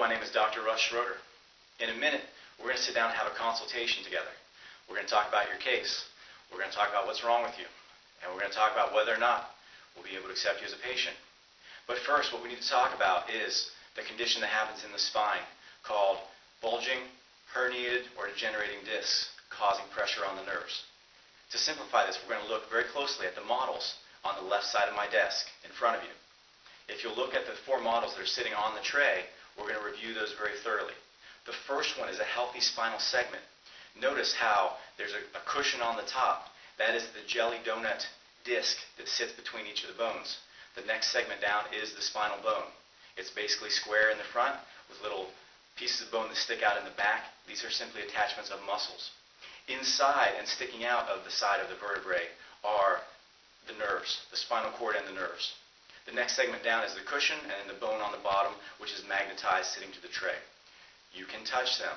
my name is Dr. Russ Schroder. In a minute, we're going to sit down and have a consultation together. We're going to talk about your case. We're going to talk about what's wrong with you. And we're going to talk about whether or not we'll be able to accept you as a patient. But first, what we need to talk about is the condition that happens in the spine called bulging, herniated, or degenerating discs causing pressure on the nerves. To simplify this, we're going to look very closely at the models on the left side of my desk in front of you. If you'll look at the 4 models that are sitting on the tray, we're going to review those very thoroughly. The first one is a healthy spinal segment. Notice how there's a cushion on the top. That is the jelly donut disc that sits between each of the bones. The next segment down is the spinal bone. It's basically square in the front with little pieces of bone that stick out in the back. These are simply attachments of muscles. Inside and sticking out of the side of the vertebrae are the nerves, the spinal cord and the nerves. The next segment down is the cushion and then the bone on the bottom, which is magnetized sitting to the tray. You can touch them.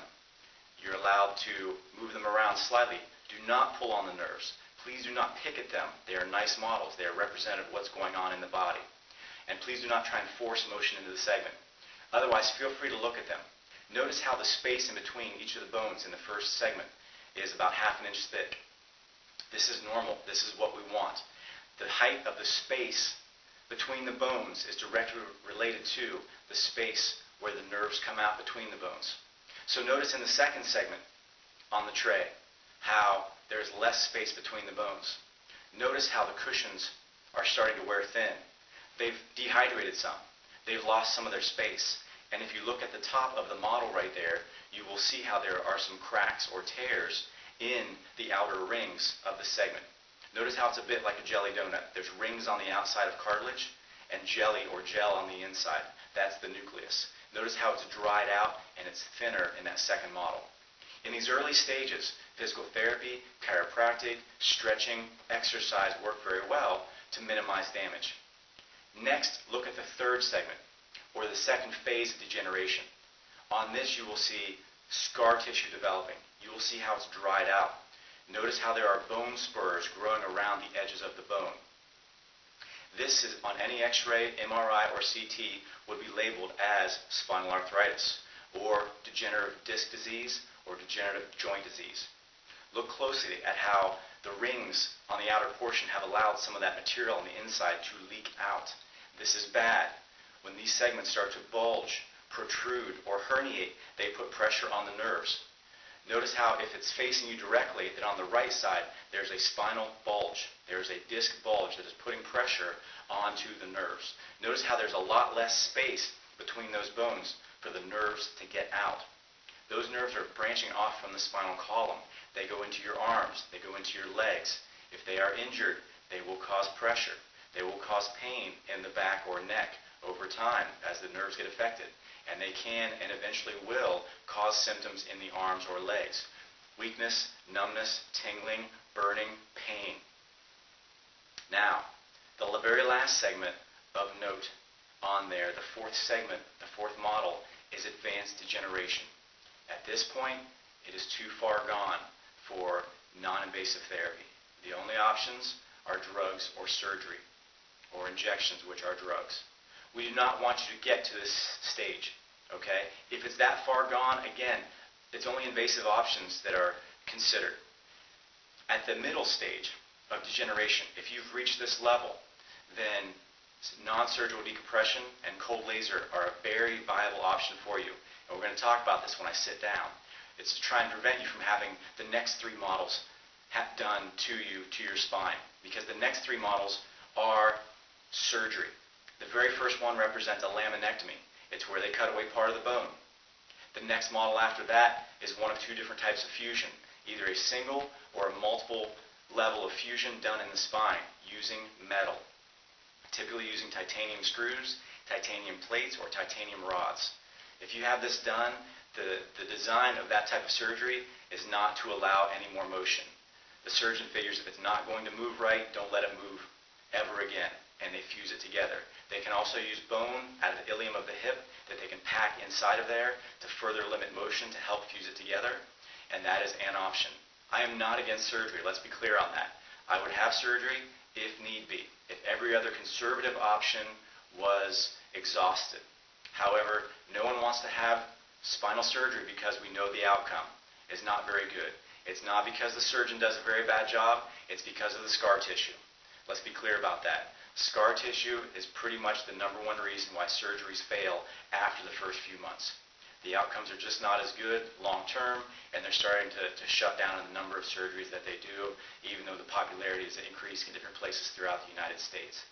You're allowed to move them around slightly. Do not pull on the nerves. Please do not pick at them. They are nice models. They are representative of what's going on in the body. And please do not try and force motion into the segment. Otherwise, feel free to look at them. Notice how the space in between each of the bones in the first segment is about ½ inch thick. This is normal. This is what we want. The height of the space between the bones is directly related to the space where the nerves come out between the bones. So notice in the second segment on the tray how there's less space between the bones. Notice how the cushions are starting to wear thin. They've dehydrated some. They've lost some of their space. And if you look at the top of the model right there, you will see how there are some cracks or tears in the outer rings of the segment. Notice how it's a bit like a jelly donut. There's rings on the outside of cartilage and jelly or gel on the inside. That's the nucleus. Notice how it's dried out and it's thinner in that second model. In these early stages, physical therapy, chiropractic, stretching, exercise work very well to minimize damage. Next, look at the third segment, or the second phase of degeneration. On this, you will see scar tissue developing. You will see how it's dried out. Notice how there are bone spurs growing around the edges of the bone. This is, on any X-ray, MRI, or CT, would be labeled as spinal arthritis, or degenerative disc disease, or degenerative joint disease. Look closely at how the rings on the outer portion have allowed some of that material on the inside to leak out. This is bad. When these segments start to bulge, protrude, or herniate, they put pressure on the nerves. Notice how if it's facing you directly, that on the right side there's a spinal bulge. There's a disc bulge that is putting pressure onto the nerves. Notice how there's a lot less space between those bones for the nerves to get out. Those nerves are branching off from the spinal column. They go into your arms. They go into your legs. If they are injured, they will cause pressure. They will cause pain in the back or neck over time as the nerves get affected. And they can and eventually will cause symptoms in the arms or legs. Weakness, numbness, tingling, burning, pain. Now, the very last segment of note on there, the fourth segment, the fourth model, is advanced degeneration. At this point, it is too far gone for non-invasive therapy. The only options are drugs or surgery, or injections, which are drugs. We do not want you to get to this stage, okay? If it's that far gone, again, it's only invasive options that are considered. At the middle stage of degeneration, if you've reached this level, then non-surgical decompression and cold laser are a very viable option for you. And we're going to talk about this when I sit down. It's to try and prevent you from having the next 3 models done to you, to your spine, because the next 3 models are surgery. The very first one represents a laminectomy. It's where they cut away part of the bone. The next model after that is one of 2 different types of fusion, either a single or a multiple level of fusion done in the spine using metal, typically using titanium screws, titanium plates, or titanium rods. If you have this done, the design of that type of surgery is not to allow any more motion. The surgeon figures if it's not going to move right, don't let it move ever again, and they fuse it together. They can also use bone out of the ilium of the hip that they can pack inside of there to further limit motion to help fuse it together, and that is an option. I am not against surgery, let's be clear on that. I would have surgery if need be, if every other conservative option was exhausted. However, no one wants to have spinal surgery because we know the outcome is not very good. It's not because the surgeon does a very bad job, it's because of the scar tissue. Let's be clear about that. Scar tissue is pretty much the #1 reason why surgeries fail after the first few months. The outcomes are just not as good long term, and they're starting to shut down the number of surgeries that they do, even though the popularity is increasing in different places throughout the United States.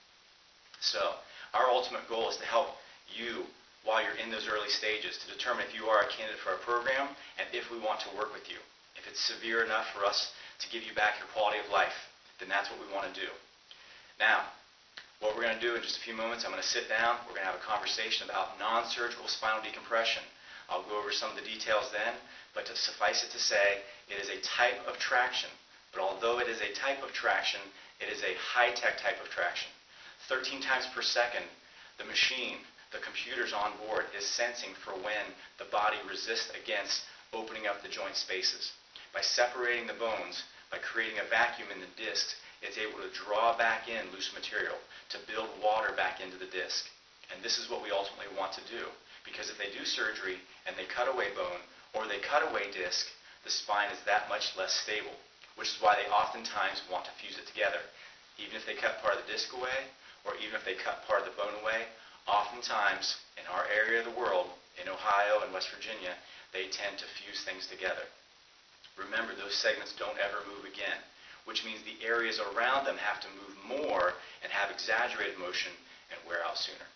So, our ultimate goal is to help you while you're in those early stages to determine if you are a candidate for our program and if we want to work with you. If it's severe enough for us to give you back your quality of life, then that's what we want to do. Now, what we're going to do in just a few moments, I'm going to sit down, we're going to have a conversation about non-surgical spinal decompression. I'll go over some of the details then, but to suffice it to say, it is a type of traction. But although it is a type of traction, it is a high-tech type of traction. 13 times per second, the machine, the computers on board, is sensing for when the body resists against opening up the joint spaces. By separating the bones, by creating a vacuum in the discs, it's able to draw back in loose material, to build water back into the disc. And this is what we ultimately want to do. Because if they do surgery and they cut away bone or they cut away disc, the spine is that much less stable, which is why they oftentimes want to fuse it together. Even if they cut part of the disc away or even if they cut part of the bone away, oftentimes in our area of the world, in Ohio and West Virginia, they tend to fuse things together. Remember, those segments don't ever move again, which means the areas around them have to move more and have exaggerated motion and wear out sooner.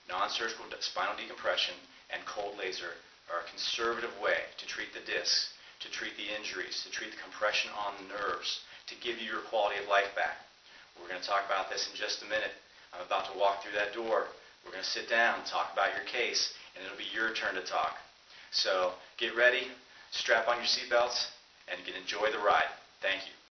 Non-surgical spinal decompression and cold laser are a conservative way to treat the discs, to treat the injuries, to treat the compression on the nerves, to give you your quality of life back. We're going to talk about this in just a minute. I'm about to walk through that door. We're going to sit down, talk about your case, and it'll be your turn to talk. So get ready, strap on your seatbelts, and you can enjoy the ride. Thank you.